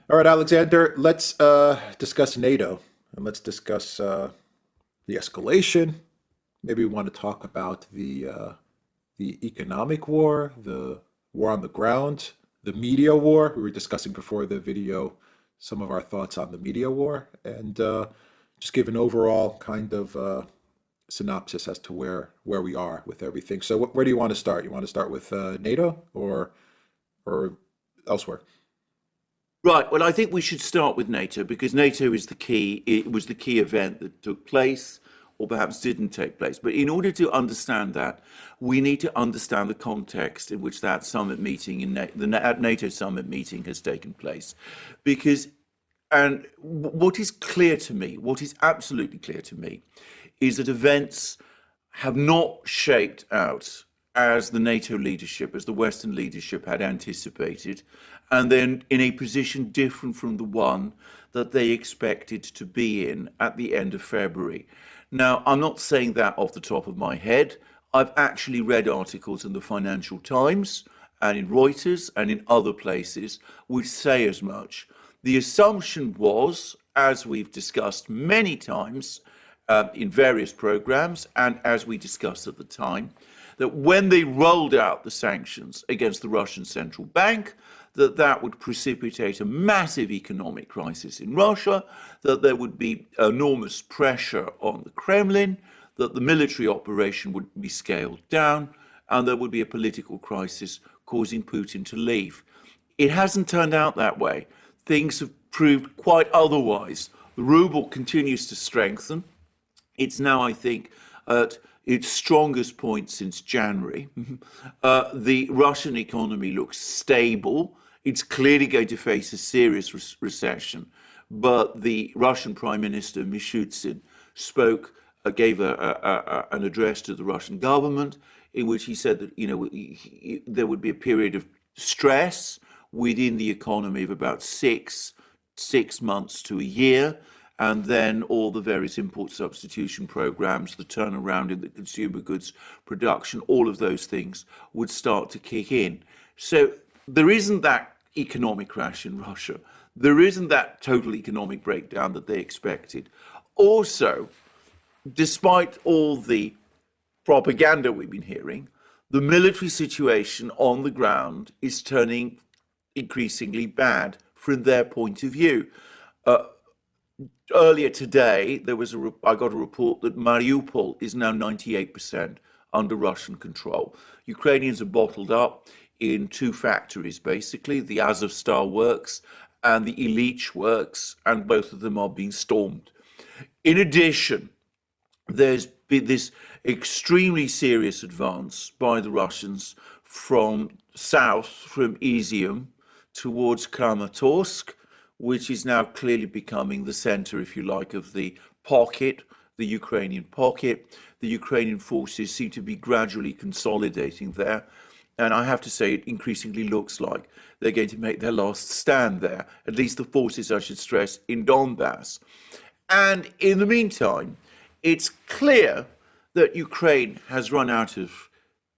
All right, Alexander, let's discuss NATO and let's discuss the escalation. Maybe we want to talk about the economic war, the war on the ground, the media war. We were discussing before the video some of our thoughts on the media war, and just give an overall kind of synopsis as to where we are with everything. So, where do you want to start? You want to start with NATO or elsewhere? Right. Well, I think we should start with NATO because NATO is the key. It was the key event that took place, or perhaps didn't take place. But in order to understand that, we need to understand the context in which that summit meeting the NATO summit meeting has taken place, because what is clear to me, what is absolutely clear to me, is that events have not shaped out as the NATO leadership, as the Western leadership had anticipated, and then in a position different from the one that they expected to be in at the end of February. Now, I'm not saying that off the top of my head. I've actually read articles in the Financial Times and in Reuters and in other places which say as much. The assumption was, as we've discussed many times in various programs, and as we discussed at the time, that when they rolled out the sanctions against the Russian central bank, that would precipitate a massive economic crisis in Russia, that there would be enormous pressure on the Kremlin, that the military operation would be scaled down, and there would be a political crisis causing Putin to leave. It hasn't turned out that way. Things have proved quite otherwise. The ruble continues to strengthen. It's now, I think, at its strongest point since January. The Russian economy looks stable. It's clearly going to face a serious recession. But the Russian Prime Minister, Mishustin, gave an address to the Russian government in which he said that there would be a period of stress within the economy of about six months to a year, and then all the various import substitution programs, the turnaround in the consumer goods production, all of those things would start to kick in. So there isn't that economic crash in Russia. There isn't that total economic breakdown that they expected. Also, despite all the propaganda we've been hearing, the military situation on the ground is turning increasingly bad from their point of view. Earlier today, I got a report that Mariupol is now 98% under Russian control. Ukrainians are bottled up in two factories, basically, the Azovstal works and the Ilich works, and both of them are being stormed. In addition, there's been this extremely serious advance by the Russians from south, from Izium towards Kramatorsk, which is now clearly becoming the center, if you like, of the pocket, the Ukrainian pocket. The Ukrainian forces seem to be gradually consolidating there. And I have to say, it increasingly looks like they're going to make their last stand there, at least the forces, I should stress, in Donbass. And in the meantime, it's clear that Ukraine has run out of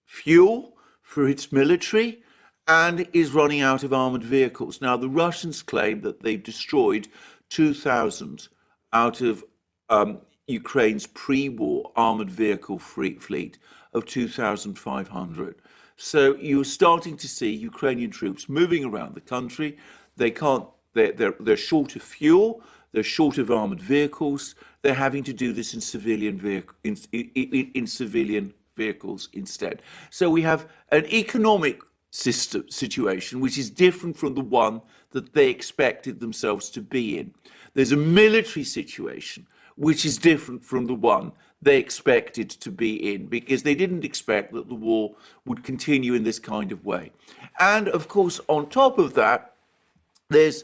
fuel for its military and is running out of armored vehicles. Now, the Russians claim that they've destroyed 2,000 out of Ukraine's pre-war armored vehicle fleet of 2,500. So you're starting to see Ukrainian troops moving around the country. They're short of fuel, they're short of armored vehicles. They're having to do this in civilian vehicles instead. So we have an economic situation which is different from the one that they expected themselves to be in. There's a military situation which is different from the one they expected to be in, because they didn't expect that the war would continue in this kind of way. And of course, on top of that, there's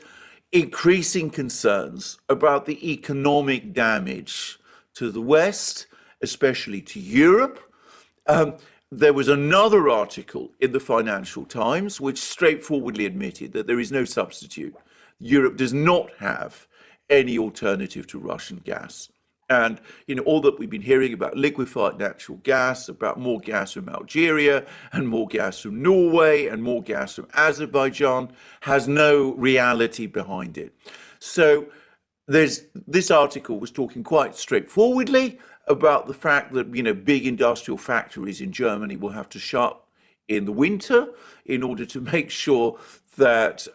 increasing concerns about the economic damage to the West, especially to Europe. There was another article in the Financial Times which straightforwardly admitted that there is no substitute. Europe does not have any alternative to Russian gas. And all that we've been hearing about liquefied natural gas, about more gas from Algeria and more gas from Norway and more gas from Azerbaijan, has no reality behind it. So this article was talking quite straightforwardly about the fact that big industrial factories in Germany will have to shut in the winter in order to make sure that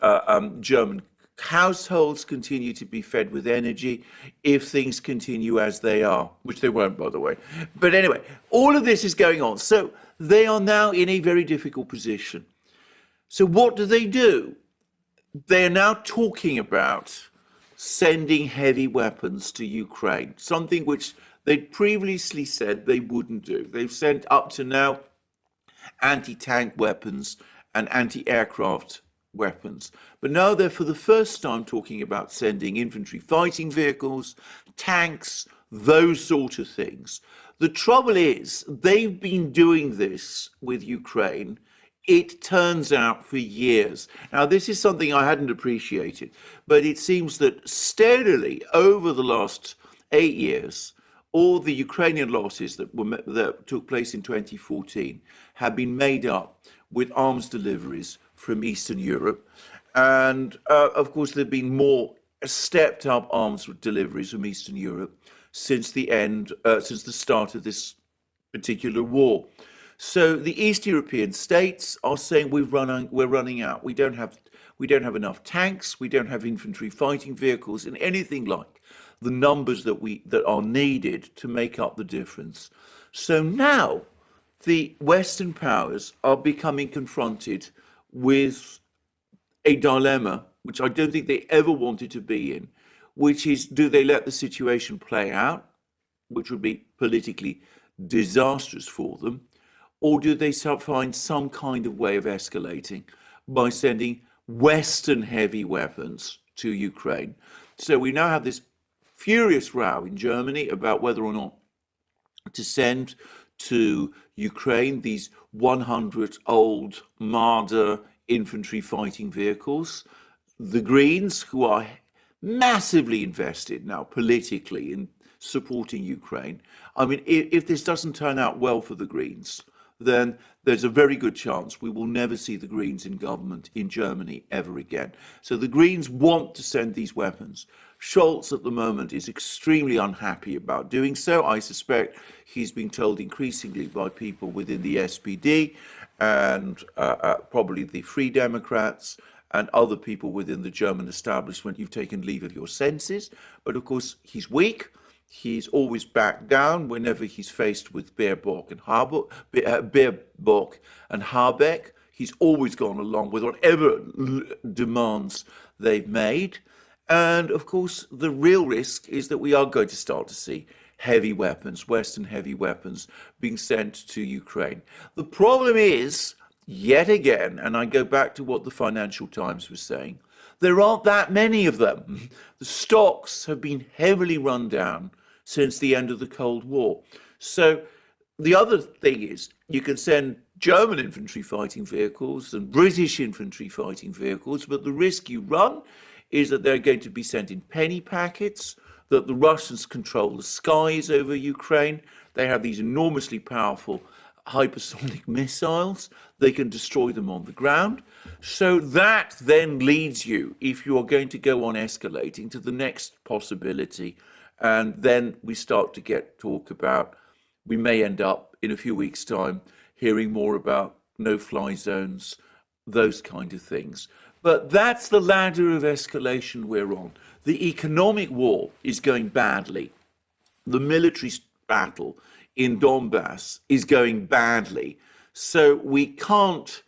German households continue to be fed with energy if things continue as they are, which they won't, by the way. But anyway, all of this is going on. So they are now in a very difficult position. So what do? They are now talking about sending heavy weapons to Ukraine, something which they'd previously said they wouldn't do. They've sent up to now anti-tank weapons and anti-aircraft weapons. But now they're for the first time talking about sending infantry fighting vehicles, tanks, those sort of things. The trouble is, they've been doing this with Ukraine, it turns out, for years. Now, this is something I hadn't appreciated, but it seems that steadily over the last 8 years, all the Ukrainian losses that took place in 2014 have been made up with arms deliveries from Eastern Europe. And of course, there have been more stepped up arms deliveries from Eastern Europe since since the start of this particular war. So the East European states are saying we're running out. We don't have enough tanks. We don't have infantry fighting vehicles, and anything like the numbers that are needed to make up the difference. So now the Western powers are becoming confronted with a dilemma, which I don't think they ever wanted to be in, which is, do they let the situation play out, which would be politically disastrous for them, or do they find some kind of way of escalating by sending Western heavy weapons to Ukraine? So we now have this furious row in Germany about whether or not to send to Ukraine these 100 old Marder infantry fighting vehicles. The Greens, who are massively invested now politically in supporting Ukraine, I mean, if this doesn't turn out well for the Greens, then there's a very good chance we will never see the Greens in government in Germany ever again. So the Greens want to send these weapons. Scholz at the moment is extremely unhappy about doing so. I suspect he's being told increasingly by people within the SPD and probably the Free Democrats and other people within the German establishment, you've taken leave of your senses. But of course, he's weak. He's always backed down whenever he's faced with Baerbock and Habeck. He's always gone along with whatever demands they've made. And of course, the real risk is that we are going to start to see heavy weapons, Western heavy weapons, being sent to Ukraine. The problem is, yet again, and I go back to what the Financial Times was saying, there aren't that many of them. The stocks have been heavily run down since the end of the Cold War. So the other thing is, you can send German infantry fighting vehicles and British infantry fighting vehicles, but the risk you run is that they're going to be sent in penny packets, that the Russians control the skies over Ukraine. They have these enormously powerful hypersonic missiles. They can destroy them on the ground. So that then leads you, if you are going to go on escalating, to the next possibility. And then we start to get talk about, we may end up in a few weeks' time hearing more about no-fly zones, those kind of things. But that's the ladder of escalation we're on. The economic war is going badly. The military battle in Donbass is going badly. So we can't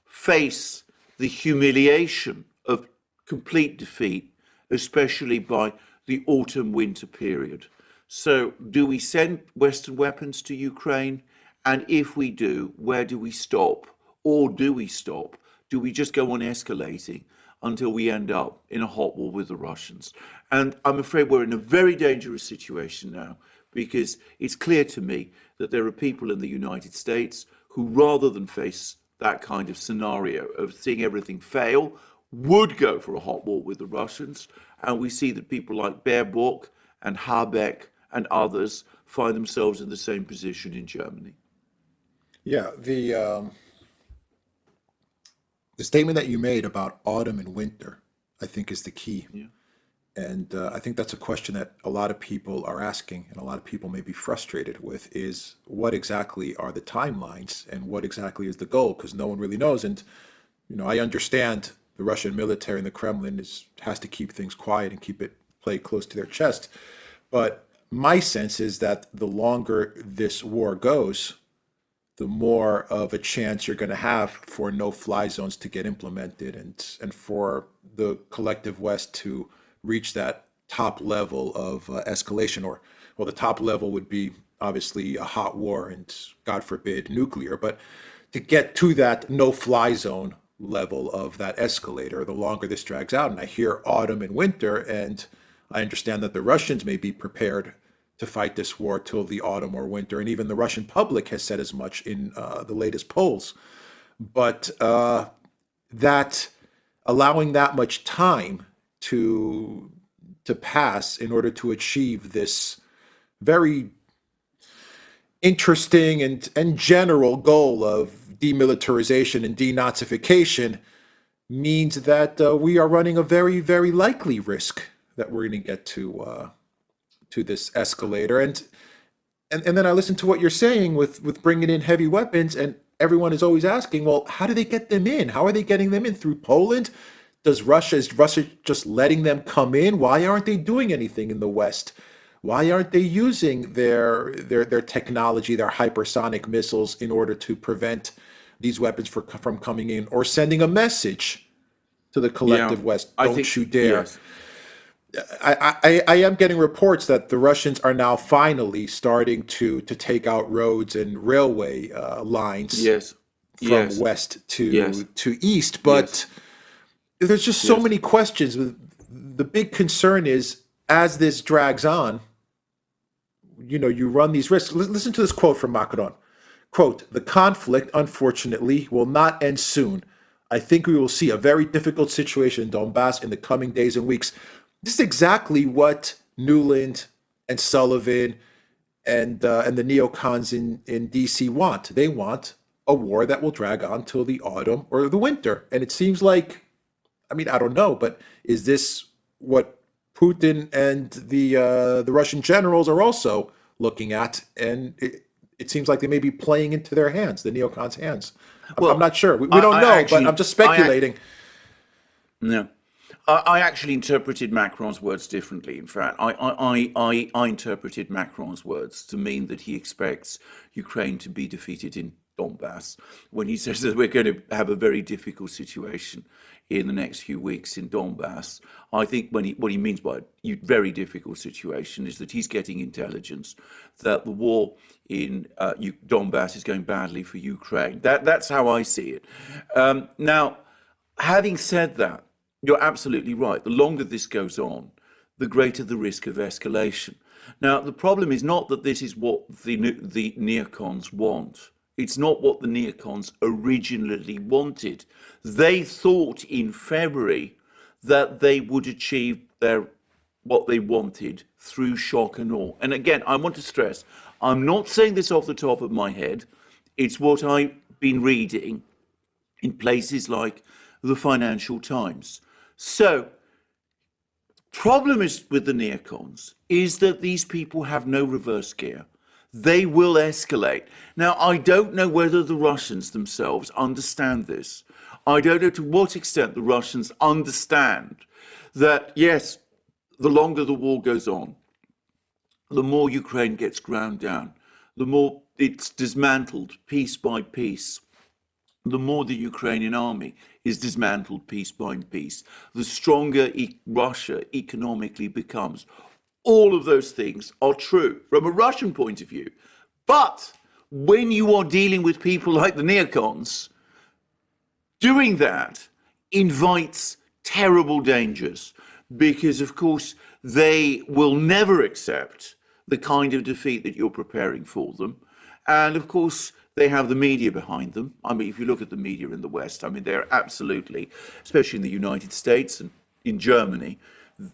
face the humiliation of complete defeat, especially by the autumn-winter period. So do we send Western weapons to Ukraine? And if we do, where do we stop? Or do we stop? Do we just go on escalating until we end up in a hot war with the Russians? And I'm afraid we're in a very dangerous situation now, because it's clear to me that there are people in the United States who, rather than face that kind of scenario of seeing everything fail, would go for a hot war with the Russians. And we see that people like Baerbock and Habeck and others find themselves in the same position in Germany. Yeah, the statement that you made about autumn and winter, I think, is the key. Yeah. And I think that's a question that a lot of people are asking, and a lot of people may be frustrated with, is what exactly are the timelines and what exactly is the goal? Because no one really knows. And, I understand the Russian military and the Kremlin has to keep things quiet and keep it played close to their chest. But my sense is that the longer this war goes, the more of a chance you're going to have for no-fly zones to get implemented and for the collective West to reach that top level of escalation, or, well, the top level would be obviously a hot war and, God forbid, nuclear, but to get to that no-fly zone level of that escalator, the longer this drags out. And I hear autumn and winter, and I understand that the Russians may be prepared to fight this war till the autumn or winter, and even the Russian public has said as much in the latest polls. But that allowing that much time to pass in order to achieve this very interesting and general goal of demilitarization and denazification means that we are running a very, very likely risk that we're going to get to this escalator. And then I listen to what you're saying with bringing in heavy weapons, and everyone is always asking, well, how do they get them in? How are they getting them in? Through Poland? Is Russia just letting them come in? Why aren't they doing anything in the West? Why aren't they using their technology, their hypersonic missiles, in order to prevent these weapons from coming in, or sending a message to the collective West? Don't you dare. Yes. I am getting reports that the Russians are now finally starting to take out roads and railway lines Yes. from Yes. west Yes. to east, but there's just so Yes. many questions. The big concern is, as this drags on, you run these risks. Listen to this quote from Macron. Quote, "The conflict, unfortunately, will not end soon. I think we will see a very difficult situation in Donbass in the coming days and weeks." This is exactly what Newland and Sullivan and the neocons in DC want. They want a war that will drag on till the autumn or the winter. And it seems like, I don't know, but is this what Putin and the Russian generals are also looking at? And it seems like they may be playing into their hands, the neocons' hands. I'm not sure. We don't know, but I'm just speculating. No. I actually interpreted Macron's words differently. In fact, I interpreted Macron's words to mean that he expects Ukraine to be defeated in Donbass, when he says that we're going to have a very difficult situation in the next few weeks in Donbass. I think what he means by a very difficult situation is that he's getting intelligence that the war in Donbass is going badly for Ukraine. That's how I see it. Now, having said that, you're absolutely right. The longer this goes on, the greater the risk of escalation. Now, the problem is not that this is what the neocons want. It's not what the neocons originally wanted. They thought in February that they would achieve what they wanted through shock and awe. And again, I want to stress, I'm not saying this off the top of my head. It's what I've been reading in places like the Financial Times. So, problem is with the neocons is that these people have no reverse gear. They will escalate. Now, I don't know whether the Russians themselves understand this. I don't know to what extent the Russians understand that, yes, the longer the war goes on, the more Ukraine gets ground down, the more it's dismantled piece by piece, the more the Ukrainian army is dismantled piece by piece, the stronger Russia economically becomes. All of those things are true from a Russian point of view. But when you are dealing with people like the neocons, doing that invites terrible dangers, because, of course, they will never accept the kind of defeat that you're preparing for them. And, of course, they have the media behind them. I mean, if you look at the media in the West, I mean, they're absolutely, especially in the United States and in Germany,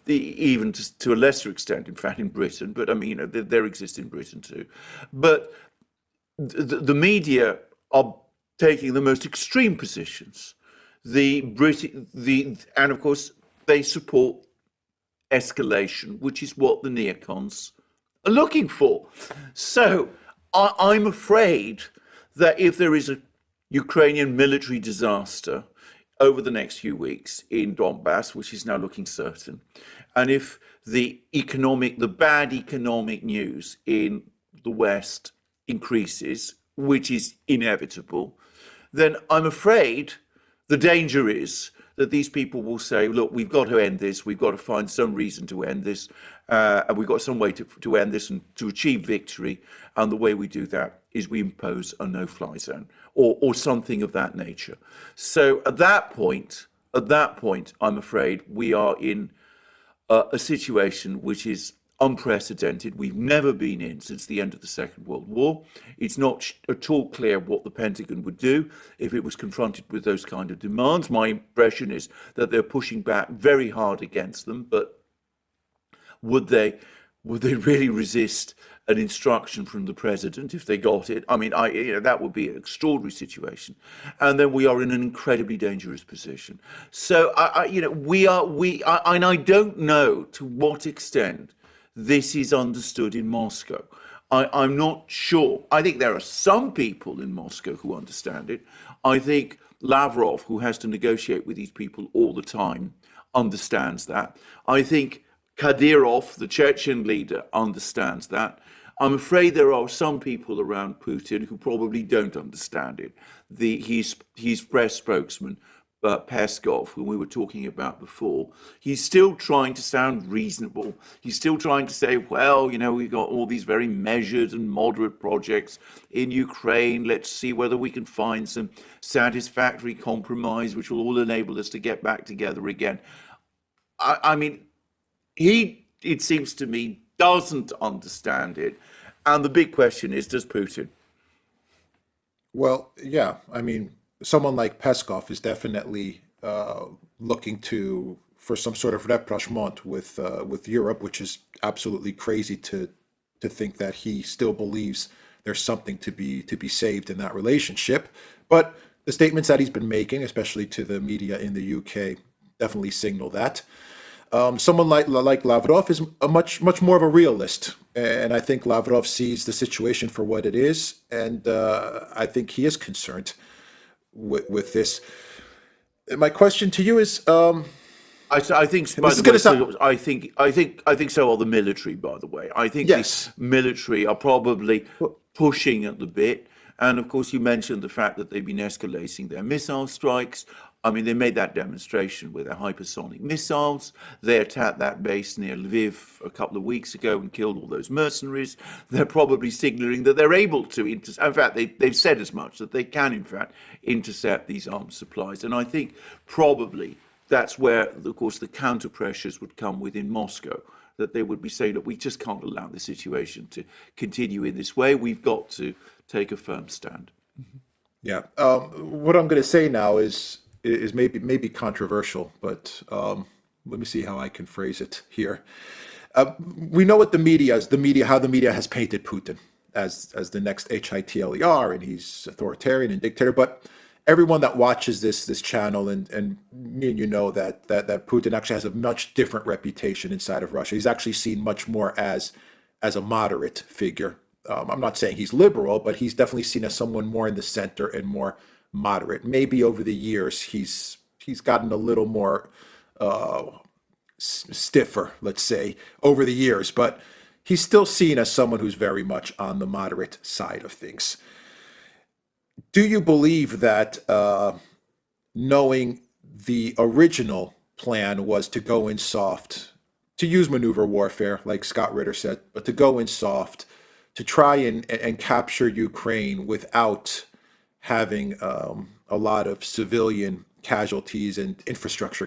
even to a lesser extent, in fact, in Britain. But I mean, there exists in Britain too. But the media are taking the most extreme positions. And of course they support escalation, which is what the neocons are looking for. So I'm afraid that if there is a Ukrainian military disaster over the next few weeks in Donbass, which is now looking certain, and if the bad economic news in the West increases, which is inevitable, then I'm afraid the danger is that these people will say, look, we've got to end this. We've got to find some reason to end this. And we've got some way to end this and to achieve victory. And the way we do that is we impose a no-fly zone or something of that nature. So at that point, I'm afraid we are in a situation which is unprecedented. We've never been in since the end of the Second World War. It's not at all clear what the Pentagon would do if it was confronted with those kind of demands. My impression is that they're pushing back very hard against them, but would they really resist an instruction from the president if they got it? I mean, that would be an extraordinary situation, and then we are in an incredibly dangerous position. So, and I don't know to what extent this is understood in Moscow. I'm not sure. I think there are some people in Moscow who understand it. I think Lavrov, who has to negotiate with these people all the time, understands that. I think Kadyrov, the Chechen leader, understands that. I'm afraid there are some people around Putin who probably don't understand it. His press spokesman, Peskov, who we were talking about before, he's still trying to sound reasonable. He's still trying to say, well, we've got all these very measured and moderate projects in Ukraine. Let's see whether we can find some satisfactory compromise, which will all enable us to get back together again. I mean, it seems to me, doesn't understand it. And the big question is, does Putin? Well, yeah, I mean, someone like Peskov is definitely looking for some sort of rapprochement with Europe, which is absolutely crazy to think that he still believes there's something to be saved in that relationship. But the statements that he's been making, especially to the media in the UK, definitely signal that. Someone like Lavrov is a much more of a realist, and I think Lavrov sees the situation for what it is, and I think he is concerned with this. My question to you is, I think, by the way, I think so are the military, by the way. I think yes, the military are probably pushing at the bit. And of course, you mentioned the fact that they've been escalating their missile strikes. I mean, they made that demonstration with their hypersonic missiles. They attacked that base near Lviv a couple of weeks ago and killed all those mercenaries. They're probably signaling that they're able to intercept. In fact, they've said as much, that they can, in fact, intercept these arms supplies. And I think probably that's where, of course, the counter pressures would come within Moscow, that they would be saying that we just can't allow the situation to continue in this way. We've got to take a firm stand. Yeah. What I'm going to say now is maybe controversial, but let me see how I can phrase it here. We know what how the media has painted Putin as the next Hitler, and he's authoritarian and dictator. But everyone that watches this channel and me and know that Putin actually has a much different reputation inside of Russia. He's actually seen much more as a moderate figure. I'm not saying he's liberal, but he's definitely seen as someone more in the center and more moderate. Maybe over the years he's gotten a little more stiffer, let's say, over the years, but he's still seen as someone who's very much on the moderate side of things. Do you believe that knowing the original plan was to go in soft, to use maneuver warfare, like Scott Ritter said, but to go in soft, to try and capture Ukraine without having a lot of civilian casualties and infrastructure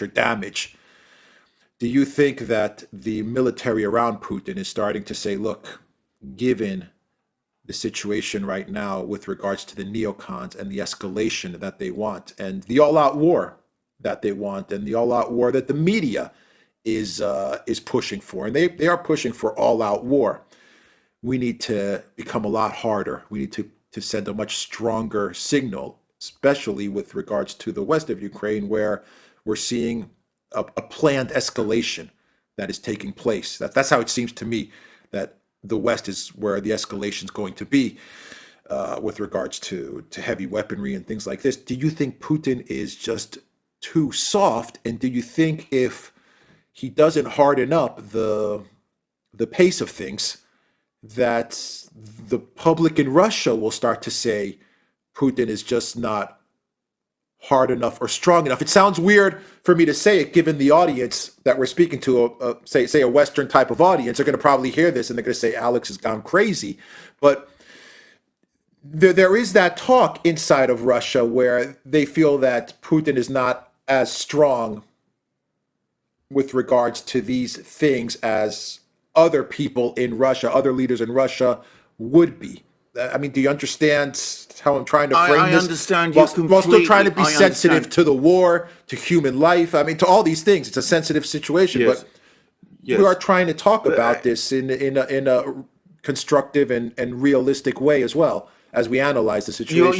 damage? Do you think that the military around Putin is starting to say, look, given the situation right now with regards to the neocons and the escalation that they want and the all-out war that they want and the all-out war that the media is pushing for, and they are pushing for all-out war. We need to become a lot harder. We need to send a much stronger signal, especially with regards to the west of Ukraine, where we're seeing a planned escalation that is taking place. That's how it seems to me that the West is where the escalation is going to be with regards to heavy weaponry and things like this. Do you think Putin is just too soft? And do you think if he doesn't harden up the pace of things, that the public in Russia will start to say Putin is just not hard enough or strong enough? It sounds weird for me to say it, given the audience that we're speaking to, say a Western type of audience. They're going to probably hear this and they're going to say Alex has gone crazy. But there is that talk inside of Russia where they feel that Putin is not as strong with regards to these things as other people in Russia, other leaders in Russia would be. I mean, do you understand how I'm trying to frame I this? understand you While still trying to completely. be I sensitive understand. to the war, to human life. I mean, to all these things. It's a sensitive situation, Yes, but we are yes. trying to talk But about this in a constructive and realistic way as well as we analyze the situation.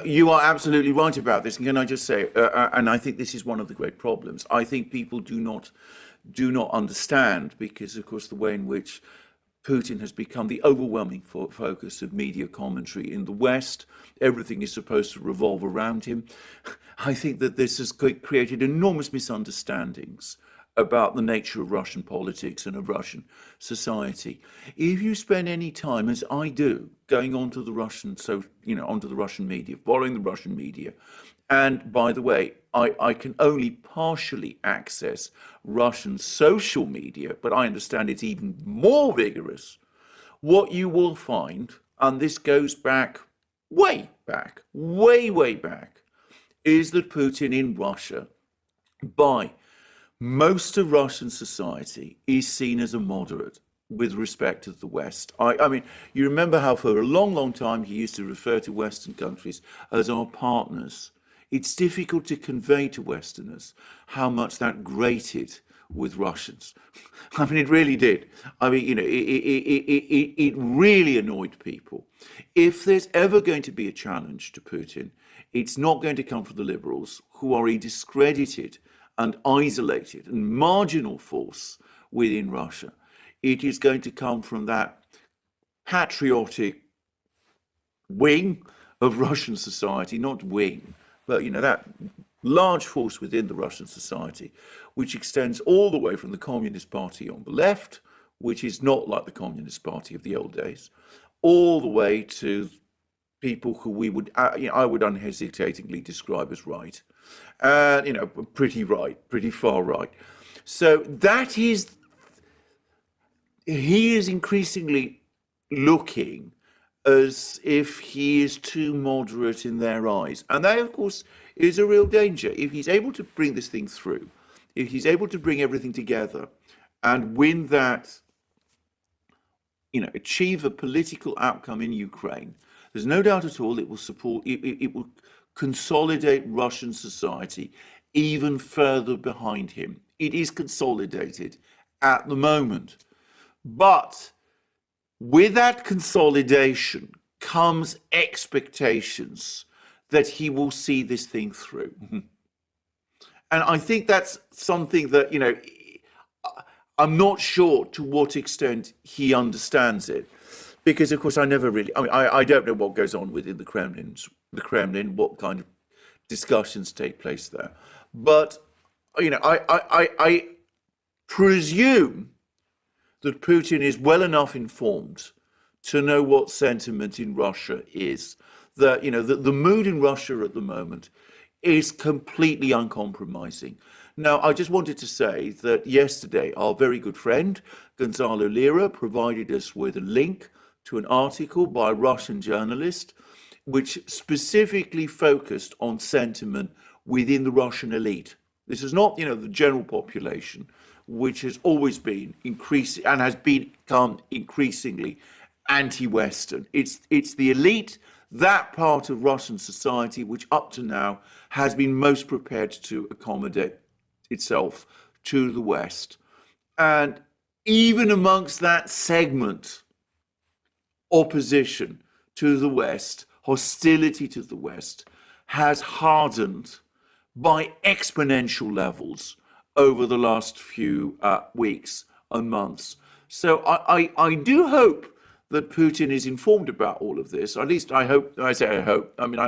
You are absolutely right about this. And can I just say, and I think this is one of the great problems. I think people do not understand, because of course the way in which Putin has become the overwhelming focus of media commentary in the West. Everything is supposed to revolve around him. I think that this has created enormous misunderstandings about the nature of Russian politics and of Russian society. If you spend any time, as I do, going onto the Russian, onto the Russian media, following the Russian media, and by the way, I can only partially access Russian social media, but I understand it's even more vigorous. What you will find, and this goes back, way back, way back, is that Putin in Russia, by most of Russian society, is seen as a moderate with respect to the West. I mean, you remember how for a long time he used to refer to Western countries as our partners. It's difficult to convey to Westerners how much that grated with Russians. I mean, it really did. I mean, it really annoyed people. If there's ever going to be a challenge to Putin, it's not going to come from the liberals, who are a discredited and isolated and marginal force within Russia. It is going to come from that patriotic wing of Russian society, not wing, but that large force within the Russian society, which extends all the way from the Communist Party on the left, which is not like the Communist Party of the old days, all the way to people who I would unhesitatingly describe as right, pretty right, pretty far right. So he is increasingly looking as if he is too moderate in their eyes. And that, of course, is a real danger. If he's able to bring this thing through, if he's able to bring everything together and win that, achieve a political outcome in Ukraine, there's no doubt at all it will consolidate Russian society even further behind him. It is consolidated at the moment. But with that consolidation comes expectations that he will see this thing through. And I think that's something that, I'm not sure to what extent he understands it. Because, of course, I don't know what goes on within the Kremlin, what kind of discussions take place there. But, I presume that Putin is well enough informed to know what sentiment in Russia is. That the mood in Russia at the moment is completely uncompromising. Now, I just wanted to say that yesterday, our very good friend Gonzalo Lira provided us with a link to an article by a Russian journalist, which specifically focused on sentiment within the Russian elite. This is not, the general population, which has always been increasing and has become increasingly anti-Western. It's the elite that part of Russian society which up to now has been most prepared to accommodate itself to the West. And even amongst that segment, opposition to the West, hostility to the West, has hardened by exponential levels over the last few weeks and months. So I do hope that Putin is informed about all of this. At least I hope. I say I hope. I mean,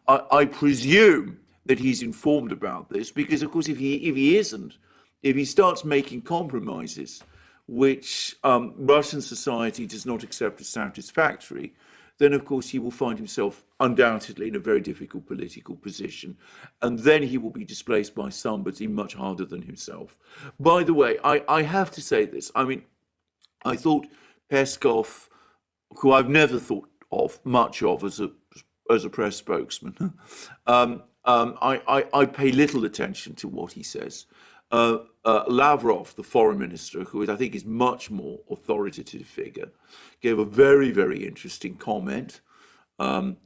I presume that he's informed about this, because of course, if he isn't, if he starts making compromises which Russian society does not accept as satisfactory, then of course he will find himself undoubtedly in a very difficult political position. And then he will be displaced by somebody much harder than himself. By the way, I have to say this. I mean, I thought Peskov, who I've never thought of much of as a press spokesman, I pay little attention to what he says. Lavrov, the foreign minister, who I think is much more authoritative figure, gave a very, very interesting comment, and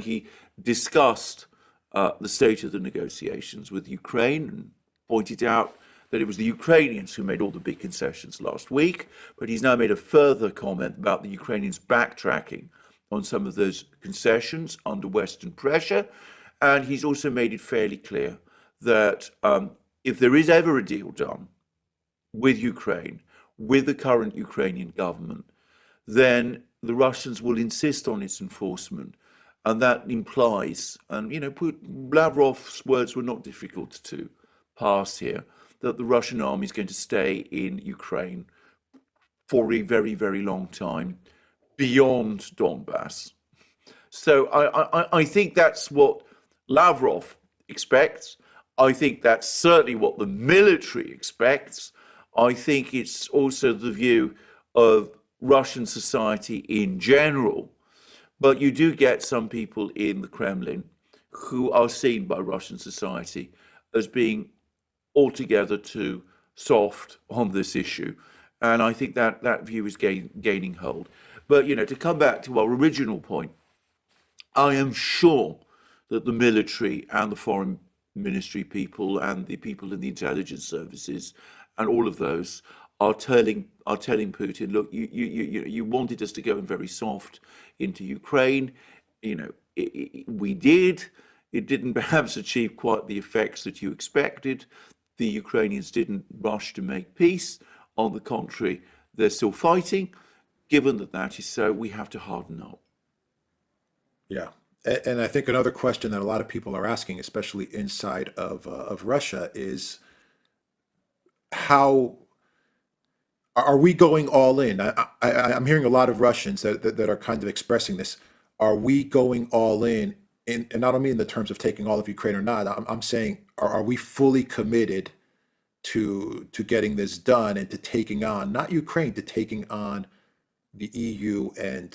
he discussed the state of the negotiations with Ukraine and pointed out that it was the Ukrainians who made all the big concessions last week, but he's now made a further comment about the Ukrainians backtracking on some of those concessions under Western pressure, and he's also made it fairly clear that if there is ever a deal done with Ukraine, with the current Ukrainian government, then the Russians will insist on its enforcement. And that implies, and Lavrov's words were not difficult to parse here, that the Russian army is going to stay in Ukraine for a very, very long time, beyond Donbass. So I think that's what Lavrov expects. I think that's certainly what the military expects. I think it's also the view of Russian society in general. But you do get some people in the Kremlin who are seen by Russian society as being altogether too soft on this issue. And I think that view is gaining hold. But, to come back to our original point, I am sure that the military and the foreign ministry people and the people in the intelligence services and all of those are telling Putin, look, you wanted us to go in very soft into Ukraine. We did. It didn't perhaps achieve quite the effects that you expected. The Ukrainians didn't rush to make peace. On the contrary, they're still fighting. Given that is so, we have to harden up. Yeah. And I think another question that a lot of people are asking, especially inside of Russia, is how are we going all in? I'm hearing a lot of Russians that are kind of expressing this. Are we going all in? And I don't mean in the terms of taking all of Ukraine or not. I'm saying, are we fully committed to getting this done and to taking on, not Ukraine, to taking on the EU and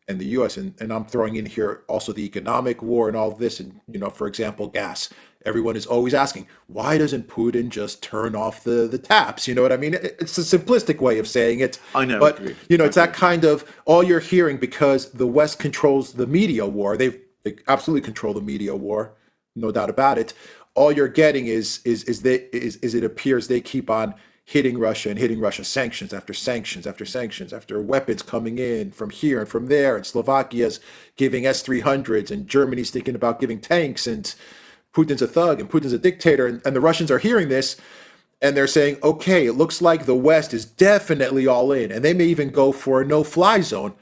the US, and I'm throwing in here also the economic war and all of this, and for example, gas. Everyone is always asking, why doesn't Putin just turn off the taps? You know what I mean? It's a simplistic way of saying it. I know, but agreed. It's that kind of all you're hearing, because the West controls the media war. They absolutely control the media war, no doubt about it. All you're getting is it appears they keep on hitting Russia and hitting Russia, sanctions after sanctions after sanctions, after weapons coming in from here and from there, and Slovakia's giving S-300s, and Germany's thinking about giving tanks, and Putin's a thug and Putin's a dictator, and the Russians are hearing this, and they're saying, okay, it looks like the West is definitely all in, and they may even go for a no-fly zone.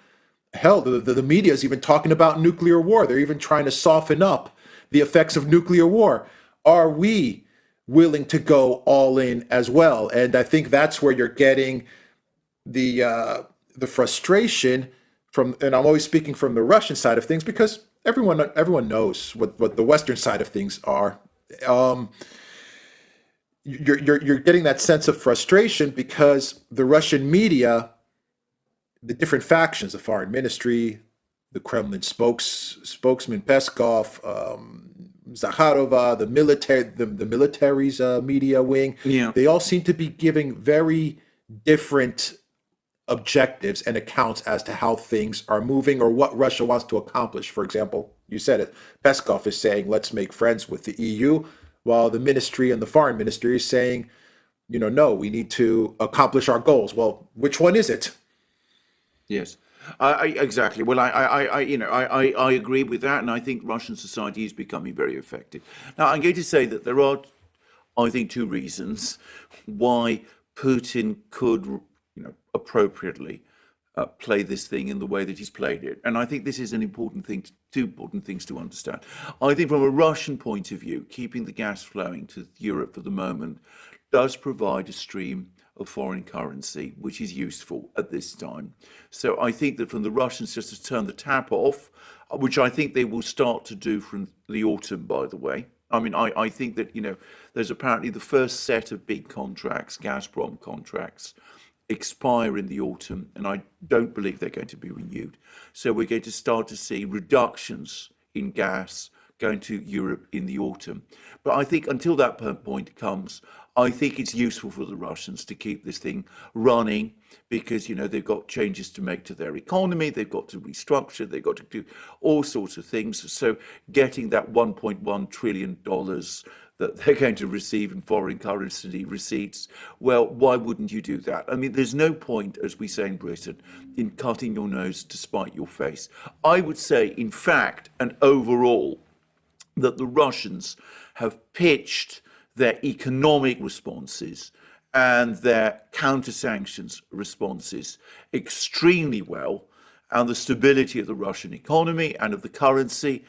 Hell, the media is even talking about nuclear war. They're even trying to soften up the effects of nuclear war. Are we willing to go all in as well? And I think that's where you're getting the frustration from, and I'm always speaking from the Russian side of things, because everyone knows what the Western side of things are. You're getting that sense of frustration because the Russian media, the different factions, the foreign ministry, the Kremlin spokesman Peskov, Zakharova, the military's media wing, Yeah. they all seem to be giving very different objectives and accounts as to how things are moving or what Russia wants to accomplish. For example, you said it, Peskov is saying, let's make friends with the EU, while the ministry and the foreign ministry is saying, no, we need to accomplish our goals. Well, which one is it? Yes, exactly. Well, I agree with that, and I think Russian society is becoming very effective. Now, I'm going to say that there are, I think, two reasons why Putin could, appropriately play this thing in the way that he's played it, and I think this is an important thing. Two important things to understand. I think, from a Russian point of view, keeping the gas flowing to Europe for the moment does provide a stream of foreign currency, which is useful at this time. So I think that from the Russians just to turn the tap off, which I think they will start to do from the autumn, by the way. I mean, I think that, there's apparently the first set of big contracts, Gazprom contracts, expire in the autumn, and I don't believe they're going to be renewed. So we're going to start to see reductions in gas going to Europe in the autumn. But I think until that point comes, I think it's useful for the Russians to keep this thing running because, they've got changes to make to their economy, they've got to restructure, they've got to do all sorts of things. So getting that $1.1 trillion that they're going to receive in foreign currency receipts, well, why wouldn't you do that? I mean, there's no point, as we say in Britain, in cutting your nose to spite your face. I would say, in fact, and overall, that the Russians have pitched their economic responses and their counter-sanctions responses extremely well, and the stability of the Russian economy and of the currency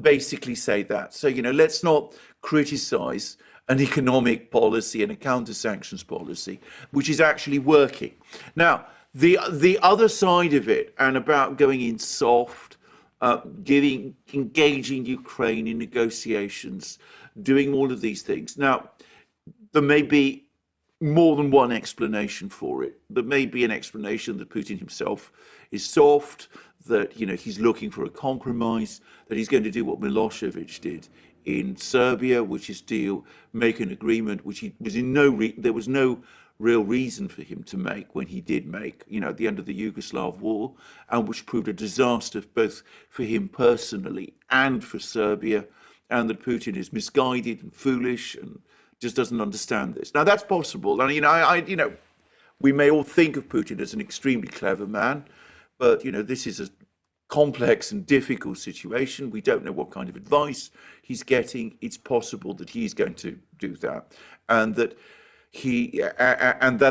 basically say that. So, let's not criticize an economic policy and a counter-sanctions policy, which is actually working. Now, the other side of it, and about going in soft, engaging Ukraine in negotiations, doing all of these things. Now, there may be more than one explanation for it. There may be an explanation that Putin himself is soft, that he's looking for a compromise, that he's going to do what Milosevic did in Serbia, which is make an agreement, which he was there was no real reason for him to make when he did make, at the end of the Yugoslav war, and which proved a disaster both for him personally and for Serbia, and that Putin is misguided and foolish and just doesn't understand this. Now, that's possible. And, we may all think of Putin as an extremely clever man, but, this is a complex and difficult situation. We don't know what kind of advice he's getting. It's possible that he's going to do that, and that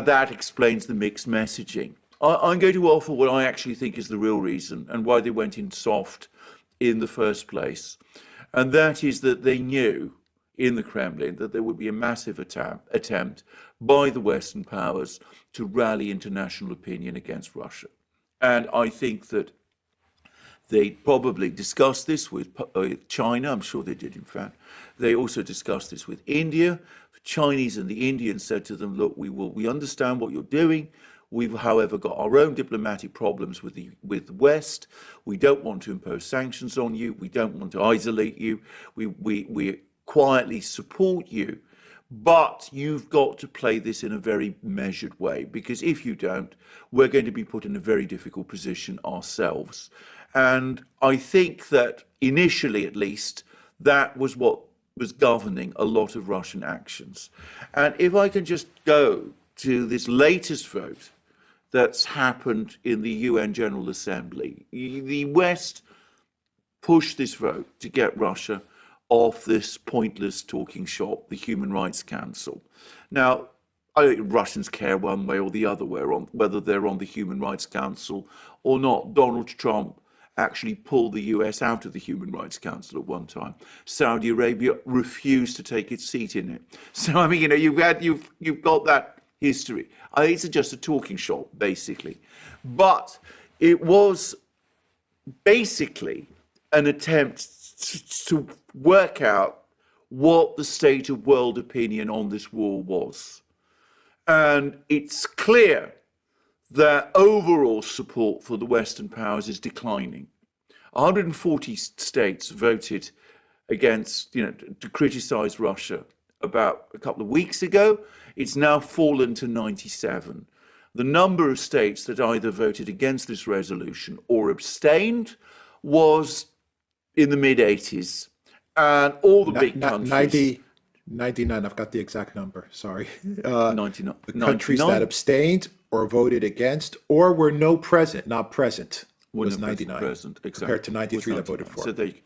that explains the mixed messaging. I'm going to offer what I actually think is the real reason and why they went in soft in the first place. And that is that they knew in the Kremlin that there would be a massive attempt by the Western powers to rally international opinion against Russia. And I think that they probably discussed this with China. I'm sure they did, in fact. They also discussed this with India. The Chinese and the Indians said to them, look, we understand what you're doing. We've, however, got our own diplomatic problems with the West. We don't want to impose sanctions on you. We don't want to isolate you. We quietly support you. But you've got to play this in a very measured way, because if you don't, we're going to be put in a very difficult position ourselves. And I think that initially, at least, that was what was governing a lot of Russian actions. And if I can just go to this latest vote that's happened in the UN General Assembly, the West pushed this vote to get Russia off this pointless talking shop, the Human Rights Council. Now, Russians care one way or the other whether they're on the Human Rights Council or not. Donald Trump actually pulled the US out of the Human Rights Council at one time. Saudi Arabia refused to take its seat in it. So, I mean, you've got that history. It's just a talking shop, basically. But it was basically an attempt to work out what the state of world opinion on this war was. And it's clear that overall support for the Western powers is declining. 140 states voted against, to criticize Russia about a couple of weeks ago. It's now fallen to 97. the number of states that either voted against this resolution or abstained was in the mid 80s. And all the big countries, 99, I've got the exact number, sorry. 99, The countries 99 that abstained or voted against or were not present were was not 99, present, exactly. compared to Was 93 that voted 99. for So it. they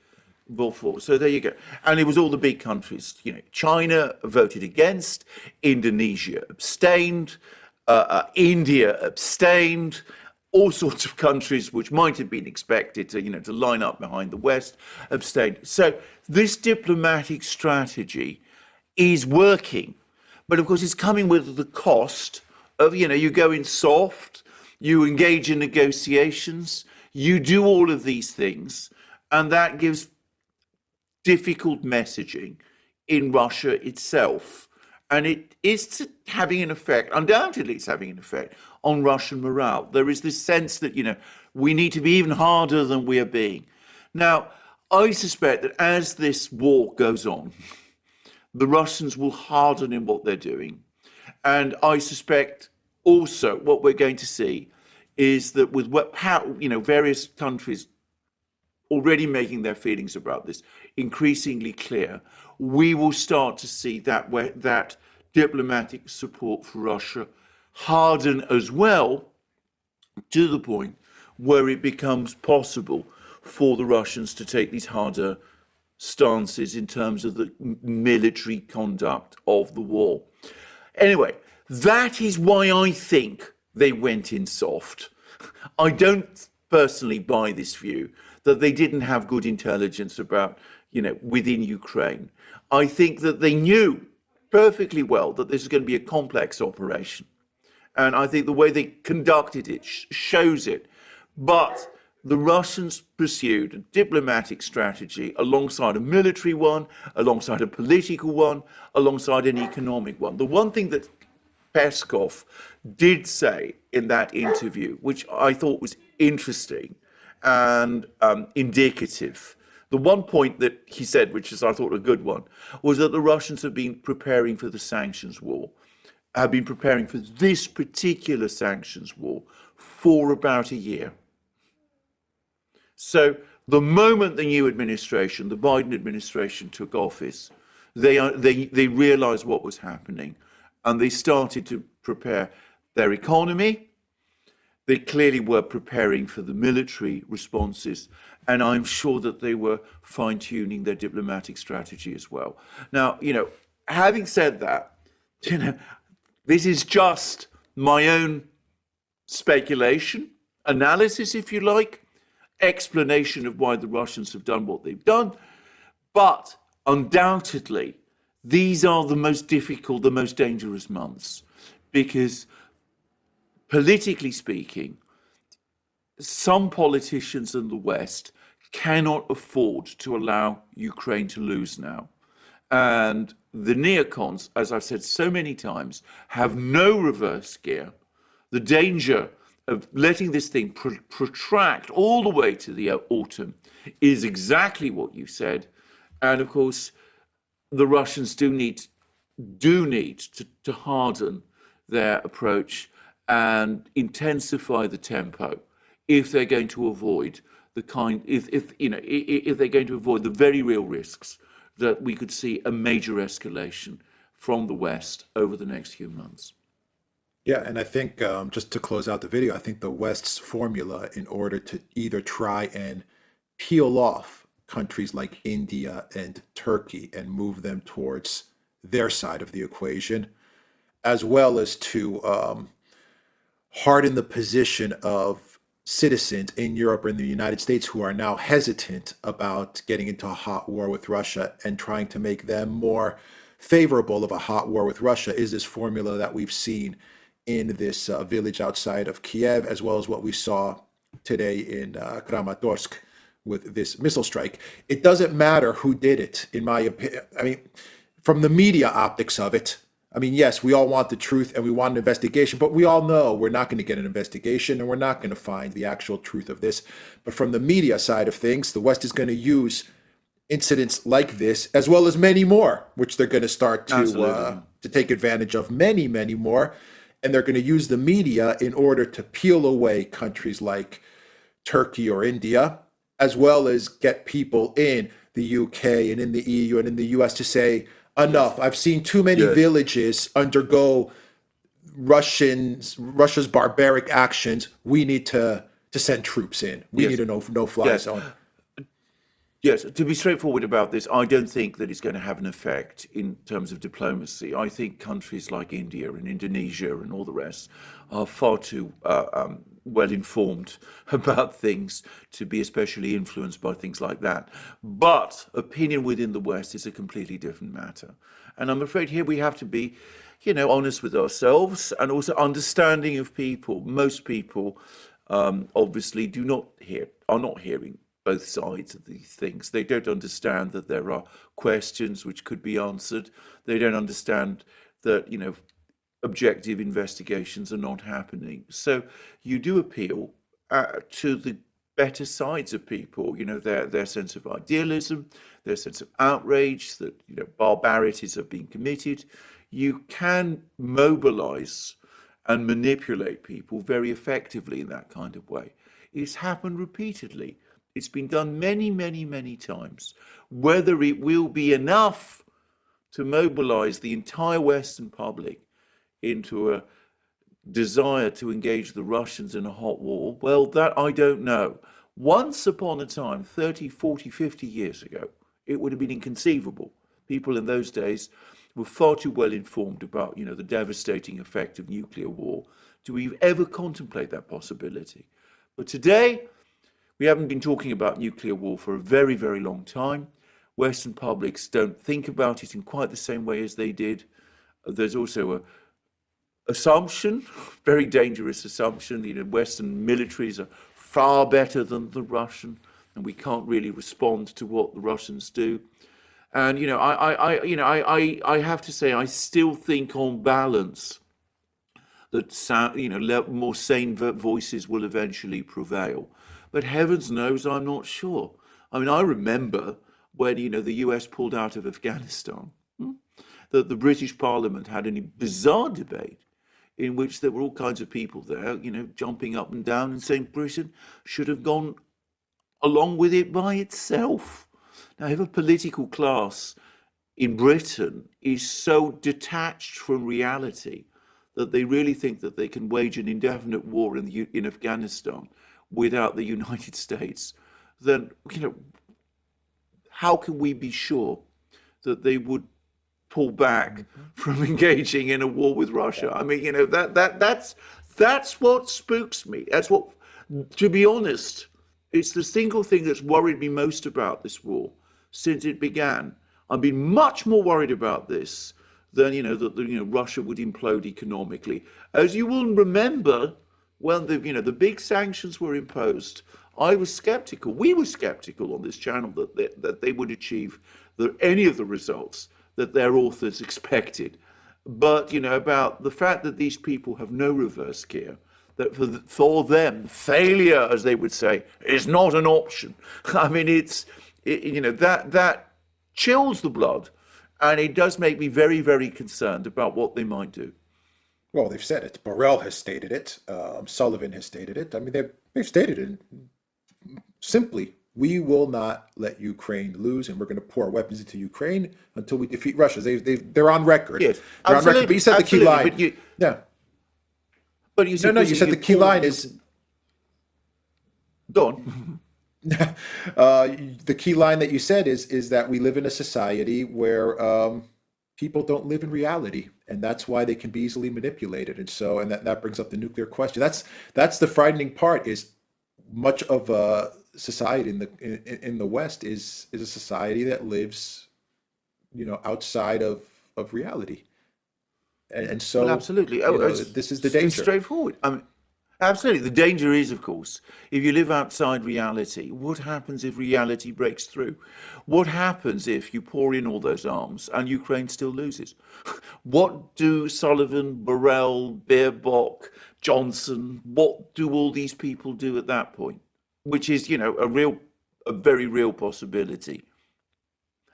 vote for. So there you go. And it was all the big countries. You know, China voted against, Indonesia abstained, India abstained, all sorts of countries which might have been expected to, to line up behind the West abstained. So this diplomatic strategy is working, but of course it's coming with the cost of, you go in soft, you engage in negotiations, you do all of these things, and that gives difficult messaging in Russia itself. And it is having an effect, undoubtedly it's having an effect on Russian morale. There is this sense that, we need to be even harder than we are being. Now, I suspect that as this war goes on, the Russians will harden in what they're doing. And I suspect also what we're going to see is that with various countries already making their feelings about this increasingly clear, we will start to see that diplomatic support for Russia harden as well, to the point where it becomes possible for the Russians to take these harder stances in terms of the military conduct of the war. Anyway, that is why I think they went in soft. I don't personally buy this view that they didn't have good intelligence about, within Ukraine. I think that they knew perfectly well that this is going to be a complex operation. And I think the way they conducted it shows it. But the Russians pursued a diplomatic strategy alongside a military one, alongside a political one, alongside an economic one. The one thing that Peskov did say in that interview, which I thought was interesting and indicative, the one point that he said, which is I thought a good one, was that the Russians have been preparing for the sanctions war, have been preparing for this particular sanctions war for about a year. So the moment the new administration, the Biden administration, took office, they realized what was happening, and they started to prepare their economy. They clearly were preparing for the military responses, and I'm sure that they were fine-tuning their diplomatic strategy as well. Now, having said that, this is just my own speculation, analysis, if you like, explanation of why the Russians have done what they've done. But undoubtedly, these are the most difficult, the most dangerous months, because politically speaking, some politicians in the West cannot afford to allow Ukraine to lose now. And the neocons, as I've said so many times, have no reverse gear. The danger of letting this thing protract all the way to the autumn is exactly what you said. And of course, the Russians do need to harden their approach and intensify the tempo if they're going to avoid if they're going to avoid the very real risks that we could see a major escalation from the West over the next few months. Yeah, and I think just to close out the video, I think the West's formula in order to either try and peel off countries like India and Turkey and move them towards their side of the equation, as well as to harden the position of citizens in Europe or in the United States who are now hesitant about getting into a hot war with Russia and trying to make them more favorable of a hot war with Russia, is this formula that we've seen in this village outside of Kiev, as well as what we saw today in Kramatorsk with this missile strike. It doesn't matter who did it, in my opinion. I mean, from the media optics of it, I mean, yes, we all want the truth and we want an investigation, but we all know we're not going to get an investigation and we're not going to find the actual truth of this. But from the media side of things, the West is going to use incidents like this, as well as many more, which they're going to start to take advantage of, many, many more. and they're going to use the media in order to peel away countries like Turkey or India, as well as get people in the UK and in the EU and in the US to say, enough. I've seen too many Yes. villages undergo Russia's barbaric actions. We need to send troops in. We need Yes. a no-fly Yes. zone. Yes, to be straightforward about this, I don't think that it's going to have an effect in terms of diplomacy. I think countries like India and Indonesia and all the rest are far too well informed about things to be especially influenced by things like that. But opinion within the West is a completely different matter. And I'm afraid here we have to be, honest with ourselves and also understanding of people. Most people obviously are not hearing both sides of these things. They don't understand that there are questions which could be answered. They don't understand that, objective investigations are not happening. So you do appeal to the better sides of people, their sense of idealism, their sense of outrage that, barbarities are being committed. You can mobilize and manipulate people very effectively in that kind of way. It's happened repeatedly. It's been done many, many, many times. Whether it will be enough to mobilize the entire Western public into a desire to engage the Russians in a hot war, well, that I don't know. Once upon a time, 30, 40, 50 years ago, it would have been inconceivable. People in those days were far too well informed about, the devastating effect of nuclear war to ever contemplate that possibility. But today, we haven't been talking about nuclear war for a very, very long time. Western publics don't think about it in quite the same way as they did. There's also a assumption, very dangerous assumption, Western militaries are far better than the Russian, and we can't really respond to what the Russians do. And I have to say, I still think, on balance, that more sane voices will eventually prevail. But heavens knows, I'm not sure. I mean, I remember when, the US pulled out of Afghanistan, that the British Parliament had a bizarre debate in which there were all kinds of people there, jumping up and down and saying Britain should have gone along with it by itself. Now, if a political class in Britain is so detached from reality that they really think that they can wage an indefinite war in Afghanistan without the United States, then, how can we be sure that they would pull back from engaging in a war with Russia? I mean, that's what spooks me. That's what, to be honest, it's the single thing that's worried me most about this war since it began. I've been much more worried about this than, that Russia would implode economically. As you will remember, when the big sanctions were imposed, I was skeptical. We were skeptical on this channel that they would achieve any of the results that their authors expected. But, about the fact that these people have no reverse gear, that for them, failure, as they would say, is not an option. I mean, that chills the blood, and it does make me very, very concerned about what they might do. Well, they've said it. Borrell has stated it. Sullivan has stated it. I mean, they've stated it simply. We will not let Ukraine lose, and we're going to pour our weapons into Ukraine until we defeat Russia. They're on record. Yes, They're on record. But you said the key line. Yeah. But you said, No, you said the key line is. Go on. The key line that you said is that we live in a society where people don't live in reality, and that's why they can be easily manipulated. And so, and that brings up the nuclear question. That's the frightening part. Is much of society in the West is a society that lives, outside of reality, and so Well, absolutely. this is the danger. It's straightforward. I mean, absolutely. The danger is, of course, if you live outside reality, what happens if reality breaks through? What happens if you pour in all those arms and Ukraine still loses? What do Sullivan, Borrell, Baerbock, Johnson, what do all these people do at that point? Which is, a very real possibility.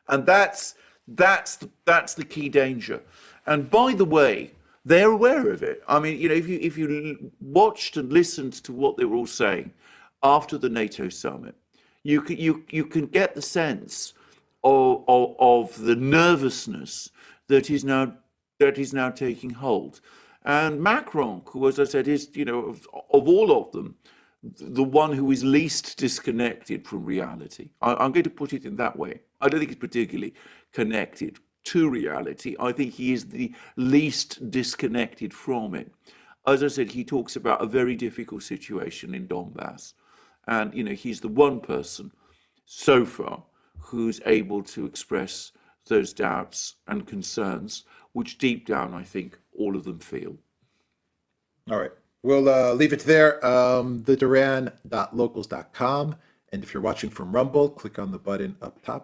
And that's the key danger. And by the way, they're aware of it. I mean, if you watched and listened to what they were all saying after the NATO summit, you can get the sense of the nervousness that is now taking hold. And Macron, who, as I said, is, of all of them, the one who is least disconnected from reality. I'm going to put it in that way. I don't think he's particularly connected to reality. I think he is the least disconnected from it. As I said, he talks about a very difficult situation in Donbass. And, he's the one person so far who's able to express those doubts and concerns, which deep down, I think, all of them feel. All right. We'll leave it there. The Duran.locals.com. And if you're watching from Rumble, click on the button up top.